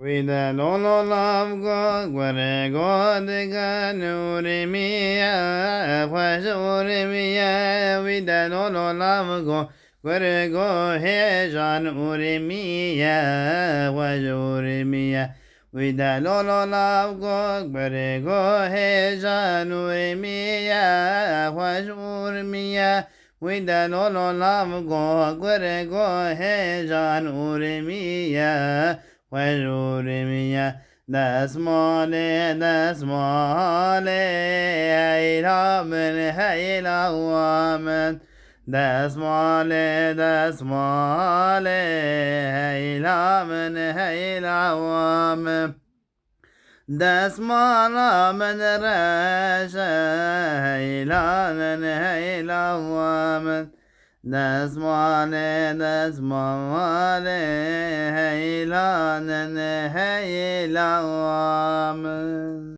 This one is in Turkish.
Vida lolo lam go gwere go de ga nuri miya khwajuri miya vida lolo lam go gwere go he jan uri miya khwajuri miya vida lolo lam go gwere go he jan uri miya khwajuri miya vida lolo lam go gwere go he jan uri miya وجورمية دسمالي دسمالي هيلا من هيلا ومن دسمالي دسمالي هيلا من هيلا ومن دسمالا من رشا هيلا من هيلا ومن دسمالي دسمالي هيلا هيلا